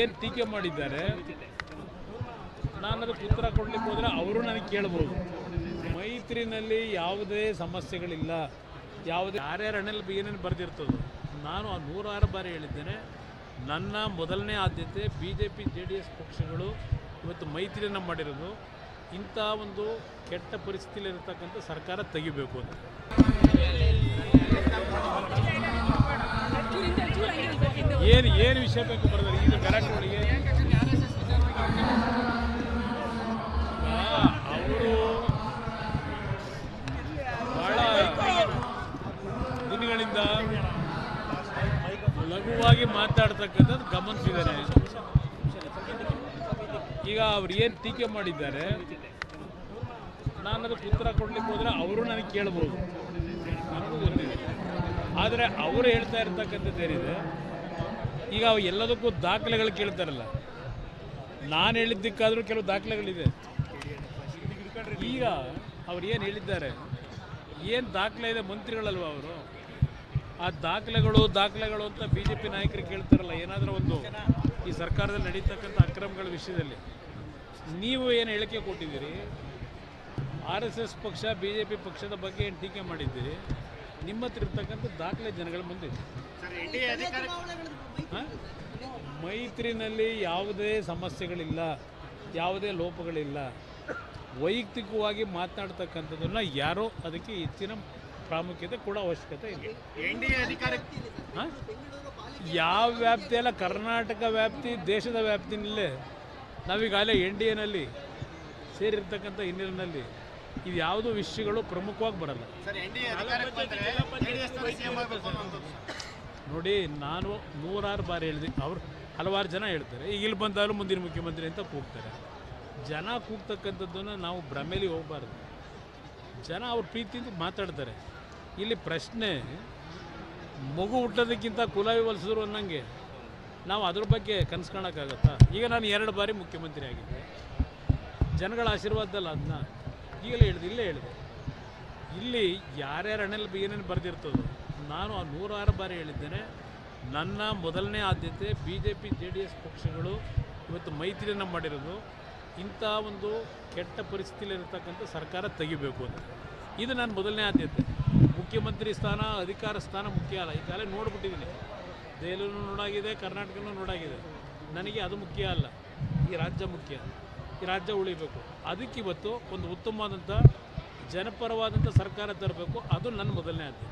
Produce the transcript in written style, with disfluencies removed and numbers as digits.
ಏನು ಟೀಕೆ ಮಾಡಿದ್ದಾರೆ, ನಾನು ಅದಕ್ಕೆ ಉತ್ತರ ಕೊಡಲಿಕ್ಕೆ ಹೋದರೆ ಅವರು ನನಗೆ ಕೇಳ್ಬೋದು. ಮೈತ್ರಿನಲ್ಲಿ ಯಾವುದೇ ಸಮಸ್ಯೆಗಳಿಲ್ಲ, ಯಾವುದೇ ಯಾರ್ಯಾರು ಹಣೆಯಲ್ಲಿ ಏನೇನು ಬರೆದಿರ್ತದೋ ನಾನು 106 ಬಾರಿ ಹೇಳಿದ್ದೇನೆ. ನನ್ನ ಮೊದಲನೇ ಆದ್ಯತೆ BJP JDS ಪಕ್ಷಗಳು ಇವತ್ತು ಮೈತ್ರಿಯನ್ನು ಮಾಡಿರೋದು ಇಂಥ ಒಂದು ಕೆಟ್ಟ ಪರಿಸ್ಥಿತಿಯಲ್ಲಿರ್ತಕ್ಕಂಥ ಸರ್ಕಾರ ತೆಗಿಬೇಕು ಅಂತ. ಏನು ವಿಷಯ ಬೇಕು ಬರೆದಾರೆ ಈಗ ಗಲಾಟೆ ಒಳಗೆ. ಅವರು ಬಹಳ ದಿನಗಳಿಂದ ಲಘುವಾಗಿ ಮಾತಾಡ್ತಕ್ಕಂಥದ್ದು ಗಮನಿಸಿದ್ದಾರೆ. ಈಗ ಅವ್ರು ಏನು ಟೀಕೆ ಮಾಡಿದ್ದಾರೆ, ನಾನು ಅದಕ್ಕೆ ಉತ್ತರ ಕೊಡಲಿಕ್ಕೆ ಹೋದರೆ ಅವರು ನನಗೆ ಕೇಳ್ಬೋದು, ನನಗೂ ಗೊತ್ತಿದೆ. ಆದರೆ ಅವರು ಹೇಳ್ತಾ ಇರ್ತಕ್ಕಂಥದ್ದು ಏನಿದೆ, ಈಗ ಎಲ್ಲದಕ್ಕೂ ದಾಖಲೆಗಳು ಕೇಳ್ತಾರಲ್ಲ, ನಾನು ಹೇಳಿದ್ದಕ್ಕಾದರೂ ಕೆಲವು ದಾಖಲೆಗಳಿದೆ. ಈಗ ಅವ್ರು ಏನು ಹೇಳಿದ್ದಾರೆ, ಏನು ದಾಖಲೆ ಇದೆ, ಮಂತ್ರಿಗಳಲ್ವ ಅವರು, ಆ ದಾಖಲೆಗಳು ಅಂತ BJP ನಾಯಕರು ಕೇಳ್ತಾರಲ್ಲ. ಏನಾದರೂ ಒಂದು ಈ ಸರ್ಕಾರದಲ್ಲಿ ನಡೀತಕ್ಕಂಥ ಅಕ್ರಮಗಳ ವಿಷಯದಲ್ಲಿ ನೀವು ಏನು ಹೇಳಿಕೆ ಕೊಟ್ಟಿದ್ದೀರಿ, RSS ಪಕ್ಷ BJP ಪಕ್ಷದ ಬಗ್ಗೆ ಏನು ಟೀಕೆ ಮಾಡಿದ್ದೀರಿ, ನಿಮ್ಮ ಹತ್ರ ಇರ್ತಕ್ಕಂಥ ದಾಖಲೆ ಜನಗಳ ಮುಂದೆ. ಮೈತ್ರಿನಲ್ಲಿ ಯಾವುದೇ ಸಮಸ್ಯೆಗಳಿಲ್ಲ, ಯಾವುದೇ ಲೋಪಗಳಿಲ್ಲ. ವೈಯಕ್ತಿಕವಾಗಿ ಮಾತನಾಡ್ತಕ್ಕಂಥದ್ದನ್ನು ಯಾರೋ ಅದಕ್ಕೆ ಹೆಚ್ಚಿನ ಪ್ರಾಮುಖ್ಯತೆ ಕೊಡೋ ಅವಶ್ಯಕತೆ ಇಲ್ಲ. ಯಾವ ವ್ಯಾಪ್ತಿ ಅಲ್ಲ, ಕರ್ನಾಟಕ ವ್ಯಾಪ್ತಿ, ದೇಶದ ವ್ಯಾಪ್ತಿನಲ್ಲೇ ನಾವೀಗಾಗಲೇ NDAನಲ್ಲಿ ಸೇರಿರ್ತಕ್ಕಂಥ ಹಿನ್ನೆಲೆಯಲ್ಲಿ ಇದು ಯಾವುದೋ ವಿಷಯಗಳು ಪ್ರಮುಖವಾಗಿ ಬರಲ್ಲ. ನೋಡಿ, ನಾನು 106 ಬಾರಿ ಹೇಳಿದೆ, ಅವರು ಹಲವಾರು ಜನ ಹೇಳ್ತಾರೆ, ಈಗ ಇಲ್ಲಿ ಬಂದಾಗಲೂ ಮುಂದಿನ ಮುಖ್ಯಮಂತ್ರಿ ಅಂತ ಕೂಗ್ತಾರೆ. ಜನ ಕೂಗ್ತಕ್ಕಂಥದ್ದನ್ನು ನಾವು ಭ್ರಮೇಲಿ ಹೋಗಬಾರ್ದು. ಜನ ಅವ್ರ ಪ್ರೀತಿಯಿಂದ ಮಾತಾಡ್ತಾರೆ. ಇಲ್ಲಿ ಪ್ರಶ್ನೆ, ಮಗು ಹುಟ್ಟೋದಕ್ಕಿಂತ ಕುಲಾವಿ ಹೊಲಿಸಿದ್ರು ಅನ್ನಂಗೆ ನಾವು ಅದ್ರ ಬಗ್ಗೆ ಕನಸು ಕಾಣೋಕ್ಕಾಗತ್ತಾ? ಈಗ ನಾನು 2 ಬಾರಿ ಮುಖ್ಯಮಂತ್ರಿ ಆಗಿದ್ದೆ, ಜನಗಳ ಆಶೀರ್ವಾದದಲ್ಲ. ಅದನ್ನ ಈಗಲೇ ಇಲ್ಲೇ ಹೇಳಿದೆ. ಇಲ್ಲಿ ಯಾರ್ಯಾರ ಹಣೆಯಲ್ಲಿ ಏನೇನು ಬರೆದಿರ್ತದೋ ನಾನು 106 ಬಾರಿ ಹೇಳಿದ್ದೇನೆ. ನನ್ನ ಮೊದಲನೇ ಆದ್ಯತೆ BJP JDS ಪಕ್ಷಗಳು ಇವತ್ತು ಮೈತ್ರಿಯನ್ನು ಮಾಡಿರೋದು ಇಂಥ ಒಂದು ಕೆಟ್ಟ ಪರಿಸ್ಥಿತಿಯಲ್ಲಿರ್ತಕ್ಕಂಥ ಸರ್ಕಾರ ತೆಗಿಬೇಕು ಅಂತ. ಇದು ನನ್ನ ಮೊದಲನೇ ಆದ್ಯತೆ. ಮುಖ್ಯಮಂತ್ರಿ ಸ್ಥಾನ, ಅಧಿಕಾರ ಸ್ಥಾನ ಮುಖ್ಯ ಅಲ್ಲ. ಈಗಾಗಲೇ ನೋಡ್ಬಿಟ್ಟಿದ್ದೀನಿ, ದೆಹಲಿನೂ ನೋಡಾಗಿದೆ, ಕರ್ನಾಟಕನೂ ನೋಡಾಗಿದೆ. ನನಗೆ ಅದು ಮುಖ್ಯ ಅಲ್ಲ, ಈ ರಾಜ್ಯ ಮುಖ್ಯ. ಈ ರಾಜ್ಯ ಉಳಿಬೇಕು. ಅದಕ್ಕೆ ಇವತ್ತು ಒಂದು ಉತ್ತಮವಾದಂಥ ಜನಪರವಾದಂಥ ಸರ್ಕಾರ ತರಬೇಕು. ಅದು ನನ್ನ ಮೊದಲನೇ ಆದ್ಯತೆ.